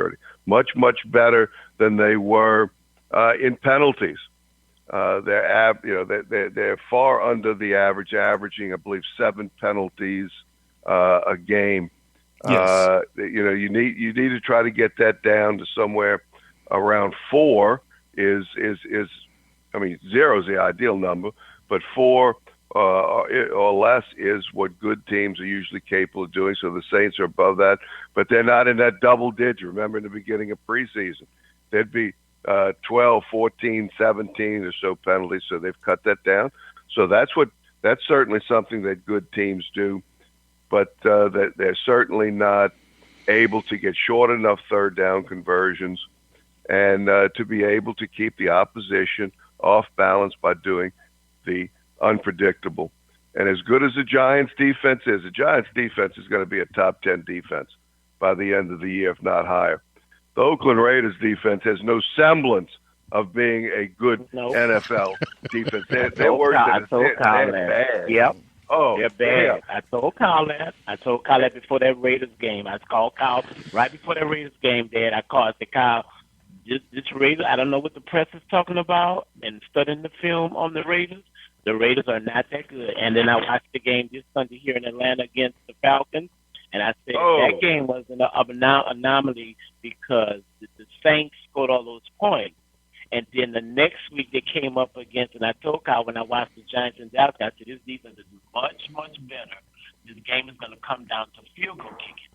security. Much, much better than they were in penalties. They're far under the average, averaging, I believe, 7 penalties a game. Yes. You need to try to get that down to somewhere around 4. Is 0 is the ideal number, but 4 or less is what good teams are usually capable of doing. So the Saints are above that, but they're not in that double digit. Remember, in the beginning of preseason, they'd be 12, 14, 17 or so penalties. So they've cut that down. So that's certainly something that good teams do, but that they're certainly not able to get short enough third down conversions and to be able to keep the opposition off balance by doing the unpredictable. And as good as the Giants' defense is, the Giants' defense is going to be a top 10 defense by the end of the year, if not higher. The Oakland Raiders' defense has no semblance of being a good NFL defense. They're worse than bad. Yep. Oh, they're bad. Yeah. I told Kyle that before that Raiders game. I called Kyle right before that Raiders game, Dad. I said, Kyle, this Raiders, I don't know what the press is talking about, and studying the film on the Raiders. The Raiders are not that good. And then I watched the game this Sunday here in Atlanta against the Falcons, and I said that game was an anomaly because the Saints scored all those points. And then the next week they came up against, and I told Kyle when I watched the Giants in Dallas, I said, this defense is much, much better. This game is going to come down to field goal kicking.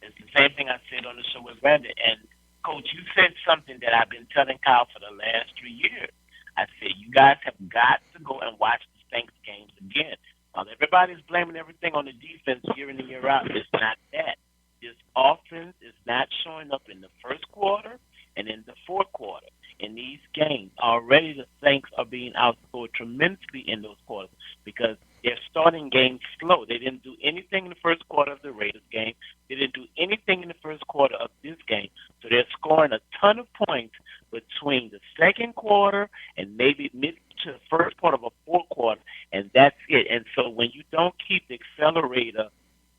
It's the same thing I said on the show with Brandon. And, Coach, you said something that I've been telling Kyle for the last 3 years. I said, you guys have got to go and watch the Saints games again. While everybody's blaming everything on the defense year in and year out, it's not that. This offense is not showing up in the first quarter and in the fourth quarter. In these games, already the Saints are being outscored tremendously in those quarters because they're starting games slow. They didn't do anything in the first quarter of the Raiders game. They didn't do anything in the first quarter of this game. So they're scoring a ton of points between the second quarter and maybe mid to the first part of a fourth quarter, and that's it. And so when you don't keep the accelerator,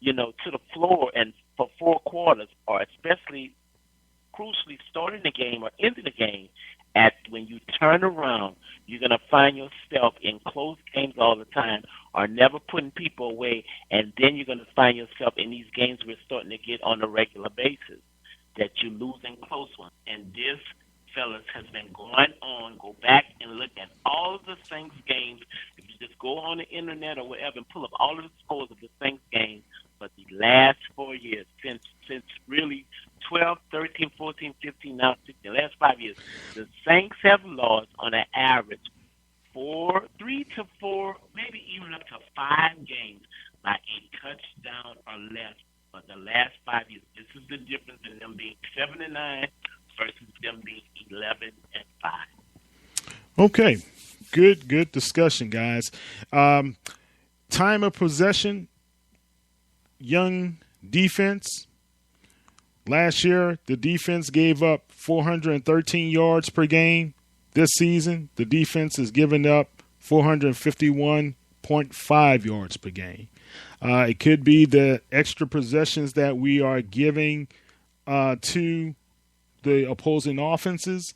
to the floor and for 4 quarters, or especially crucially starting the game or ending the game, when you turn around, you're going to find yourself in close games all the time or never putting people away, and then you're going to find yourself in these games we're starting to get on a regular basis that you're losing close ones. And this, fellas, has been going on. Go back and look at all of the Saints games. If you just go on the internet or whatever and pull up all of the scores of the Saints games for the last 4 years, since really 12, 13, 14, 15, now 16, the last 5 years, the Saints have lost on an average 3 to 4, maybe even up to 5 games by a touchdown or less for the last 5 years. This is the difference in them being 7-9 versus them being 11-5. Okay, good discussion, guys. Time of possession, young defense. Last year, the defense gave up 413 yards per game. This season, the defense has given up 451.5 yards per game. It could be the extra possessions that we are giving to the opposing offenses.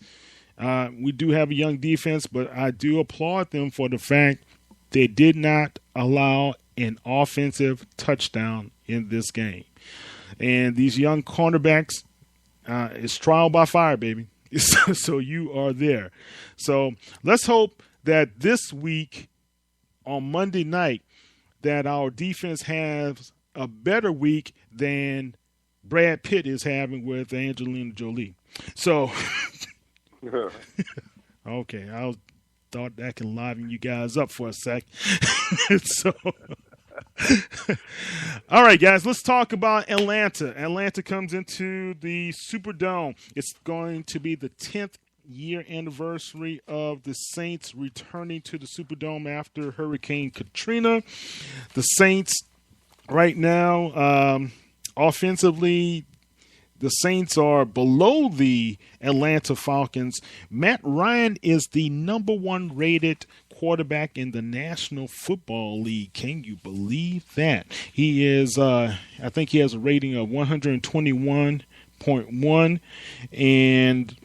We do have a young defense, but I do applaud them for the fact they did not allow an offensive touchdown in this game. And these young cornerbacks, it's trial by fire, baby. So you are there. So let's hope that this week on Monday night that our defense has a better week than Brad Pitt is having with Angelina Jolie. So, okay, I thought that can liven you guys up for a sec. So, all right, guys, let's talk about Atlanta. Atlanta comes into the Superdome. It's going to be the 10th year anniversary of the Saints returning to the Superdome after Hurricane Katrina. The Saints right now, offensively, the Saints are below the Atlanta Falcons. Matt Ryan is the number 1 rated quarterback in the National Football League. Can you believe that? He is, I think he has a rating of 121.9 8.1. And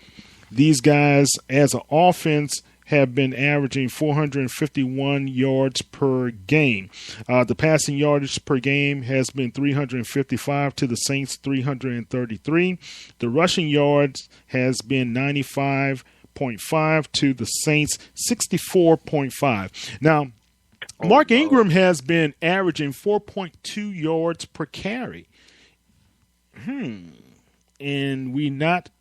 these guys, as an offense, have been averaging 451 yards per game. The passing yardage per game has been 355 to the Saints, 333. The rushing yards has been 95.5 to the Saints, 64.5. Now, Mark Ingram has been averaging 4.2 yards per carry. And we not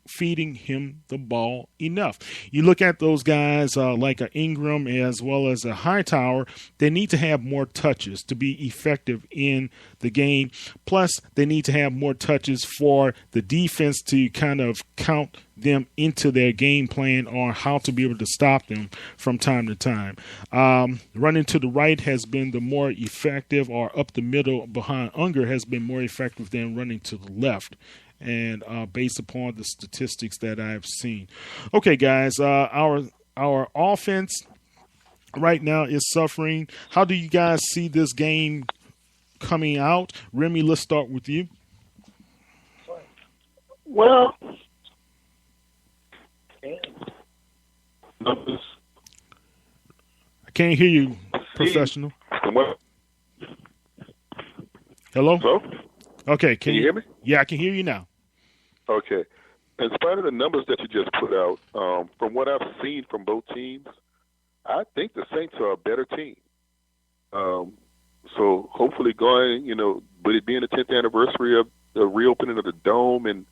feeding him the ball enough. You look at those guys like a Ingram as well as a Hightower, they need to have more touches to be effective in the game. Plus, they need to have more touches for the defense to kind of count them into their game plan on how to be able to stop them from time to time. Running to the right has been the more effective, or up the middle behind Unger has been more effective than running to the left. And based upon the statistics that I've seen. Okay, guys, our offense right now is suffering. How do you guys see this game coming out? Remy, let's start with you. Well, I can't hear you, professional. Hello? Hello? Okay, can you hear me? Yeah, I can hear you now. Okay. In spite of the numbers that you just put out, from what I've seen from both teams, I think the Saints are a better team. So hopefully going, with it being the 10th anniversary of the reopening of the Dome, and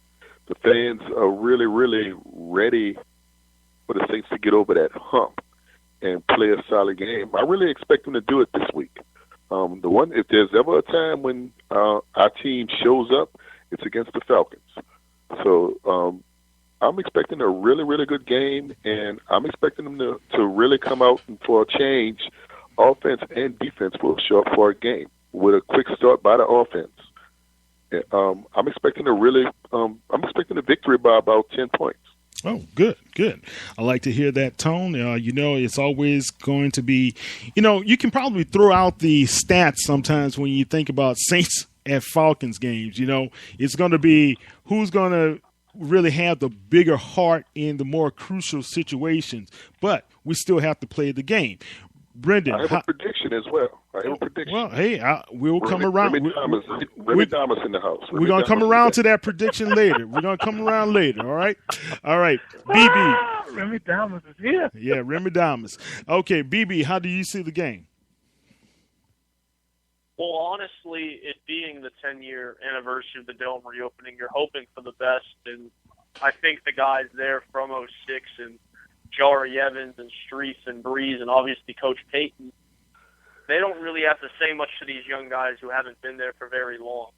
the fans are really, really ready for the Saints to get over that hump and play a solid game. I really expect them to do it this week. If there's ever a time when our team shows up, it's against the Falcons. So I'm expecting a really, really good game, and I'm expecting them to really come out and for a change. Offense and defense will show up for a game with a quick start by the offense. I'm expecting a victory by about 10 points. Oh, good. I like to hear that tone. It's always going to be, you can probably throw out the stats sometimes when you think about Saints at Falcons games. It's going to be who's going to really have the bigger heart in the more crucial situations, but we still have to play the game. Brendan, I have a prediction as well. Well, hey, we'll come around. Remy Thomas in the house. We're going to come around to that prediction later. We're going to come around later, all right? All right, BB. Remy Thomas is here. Yeah, Remy Thomas. Okay, BB, how do you see the game? Well, honestly, it being the 10-year anniversary of the Dome reopening, you're hoping for the best. And I think the guys there from 06 and Jari Evans and Streets and Breeze and obviously Coach Payton, they don't really have to say much to these young guys who haven't been there for very long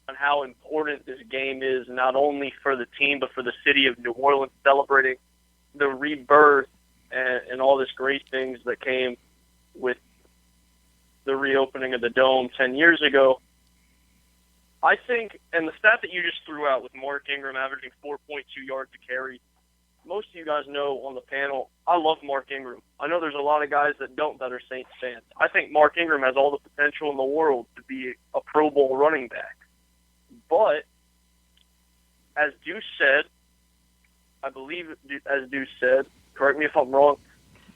on how important this game is, not only for the team but for the city of New Orleans, celebrating the rebirth and all this great things that came with the reopening of the Dome 10 years ago. I think, and the stat that you just threw out with Mark Ingram averaging 4.2 yards a carry, most of you guys know on the panel, I love Mark Ingram. I know there's a lot of guys that don't that are Saints fans. I think Mark Ingram has all the potential in the world to be a Pro Bowl running back. But, as Deuce said, I believe as Deuce said, correct me if I'm wrong,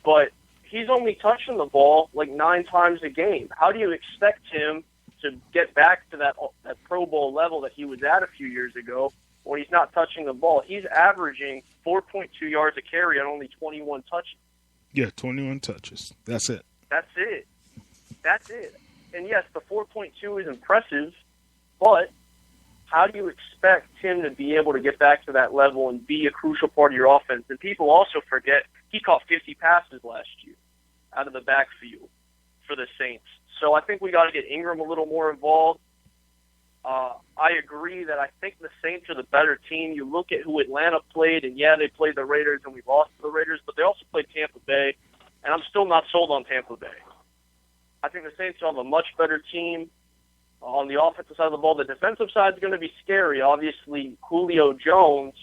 but he's only touching the ball like 9 times a game. How do you expect him to get back to that Pro Bowl level that he was at a few years ago when he's not touching the ball? He's averaging 4.2 yards a carry on only 21 touches. Yeah, 21 touches. That's it. That's it. And yes, the 4.2 is impressive, but how do you expect him to be able to get back to that level and be a crucial part of your offense? And people also forget he caught 50 passes last year out of the backfield for the Saints. So I think we got to get Ingram a little more involved. I agree that I think the Saints are the better team. You look at who Atlanta played, and yeah, they played the Raiders, and we lost to the Raiders, but they also played Tampa Bay, and I'm still not sold on Tampa Bay. I think the Saints have a much better team on the offensive side of the ball. The defensive side is going to be scary. Obviously, Julio Jones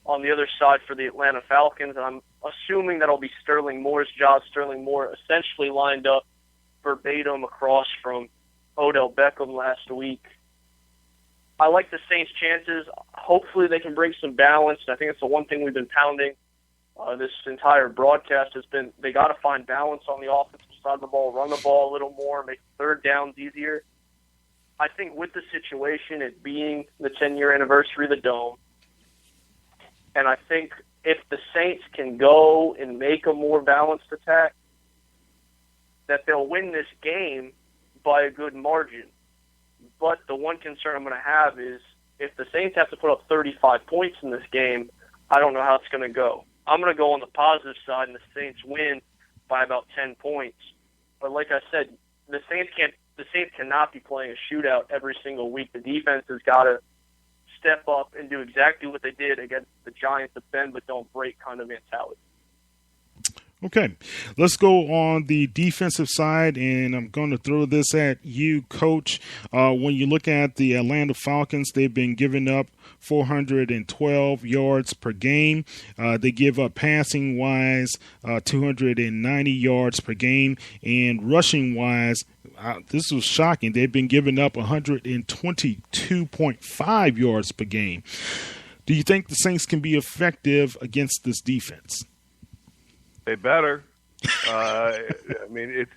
on the other side for the Atlanta Falcons, and I'm assuming that'll be Sterling Moore's job. Sterling Moore essentially lined up verbatim across from Odell Beckham last week. I like the Saints' chances. Hopefully they can bring some balance. I think it's the one thing we've been pounding this entire broadcast has been they got to find balance on the offensive side of the ball, run the ball a little more, make third downs easier. I think with the situation, it being the 10-year anniversary of the Dome, and I think if the Saints can go and make a more balanced attack, that they'll win this game by a good margin. But the one concern I'm going to have is if the Saints have to put up 35 points in this game, I don't know how it's going to go. I'm going to go on the positive side, and the Saints win by about 10 points. But like I said, the Saints cannot be playing a shootout every single week. The defense has got to step up and do exactly what they did against the Giants, the bend but don't break kind of mentality. Okay, let's go on the defensive side, and I'm going to throw this at you, Coach. When you look at the Atlanta Falcons, they've been giving up 412 yards per game. They give up passing-wise 290 yards per game, and rushing-wise, this was shocking. They've been giving up 122.5 yards per game. Do you think the Saints can be effective against this defense? They better. I mean, it's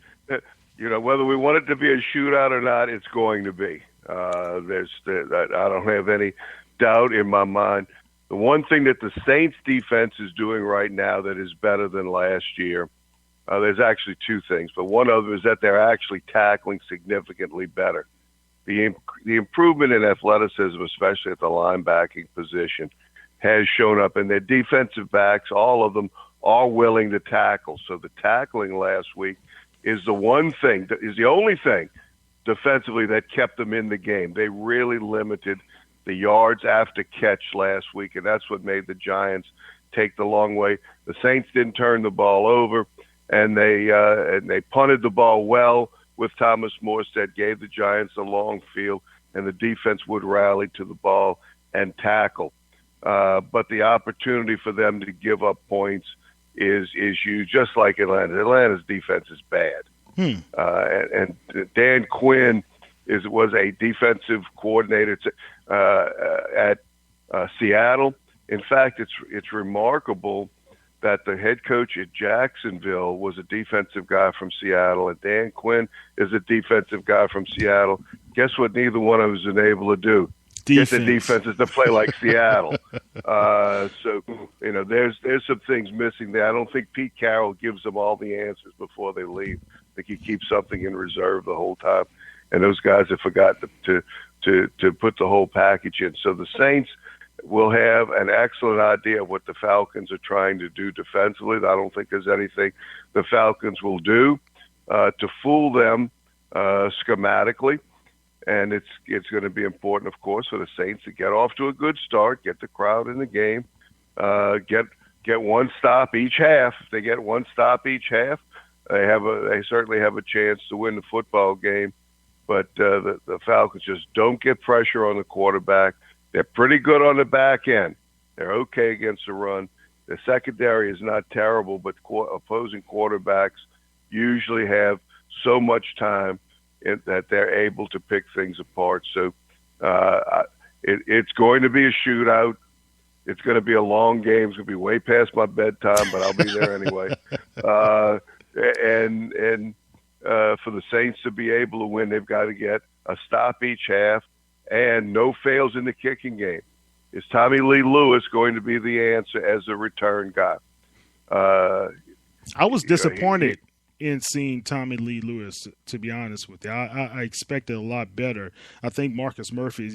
whether we want it to be a shootout or not, it's going to be. I don't have any doubt in my mind. The one thing that the Saints defense is doing right now that is better than last year, there's actually two things, but one of them is that they're actually tackling significantly better. The improvement in athleticism, especially at the linebacking position, has shown up, and their defensive backs, all of them, are willing to tackle. So the tackling last week is the only thing defensively that kept them in the game. They really limited the yards after catch last week, and that's what made the Giants take the long way. The Saints didn't turn the ball over, and they punted the ball well with Thomas Morstead, gave the Giants a long field, and the defense would rally to the ball and tackle. But the opportunity for them to give up points is huge, just like Atlanta. Atlanta's defense is bad. And Dan Quinn was a defensive coordinator at Seattle. In fact, it's remarkable that the head coach at Jacksonville was a defensive guy from Seattle, and Dan Quinn is a defensive guy from Seattle. Guess what neither one of us has been able to do? Defense. Get the defenses to play like Seattle. So, there's some things missing there. I don't think Pete Carroll gives them all the answers before they leave. I think he keeps something in reserve the whole time. And those guys have forgotten to put the whole package in. So the Saints will have an excellent idea of what the Falcons are trying to do defensively. I don't think there's anything the Falcons will do to fool them schematically. And it's going to be important, of course, for the Saints to get off to a good start, get the crowd in the game, get one stop each half. If they get one stop each half, they certainly have a chance to win the football game. But the Falcons just don't get pressure on the quarterback. They're pretty good on the back end. They're okay against the run. The secondary is not terrible, but opposing quarterbacks usually have so much time that they're able to pick things apart. So it's going to be a shootout. It's going to be a long game. It's going to be way past my bedtime, but I'll be there anyway. And for the Saints to be able to win, they've got to get a stop each half and no fails in the kicking game. Is Tommy Lee Lewis going to be the answer as a return guy? I was disappointed in seeing Tommy Lee Lewis, to be honest with you. I expected a lot better. I think Marcus Murphy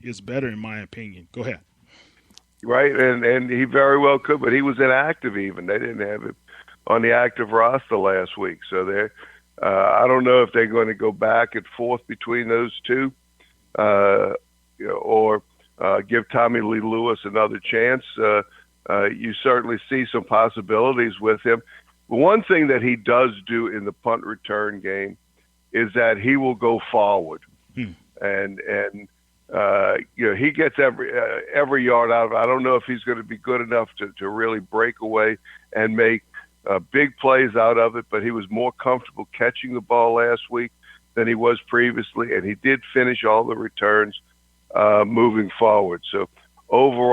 is better in my opinion. Go ahead. Right, and he very well could, but he was inactive even. They didn't have him on the active roster last week. So I don't know if they're going to go back and forth between those two or give Tommy Lee Lewis another chance. You certainly see some possibilities with him. One thing that he does do in the punt return game is that he will go forward, and he gets every yard out of it. I don't know if he's going to be good enough to really break away and make big plays out of it, but he was more comfortable catching the ball last week than he was previously, and he did finish all the returns. moving forward. So overall,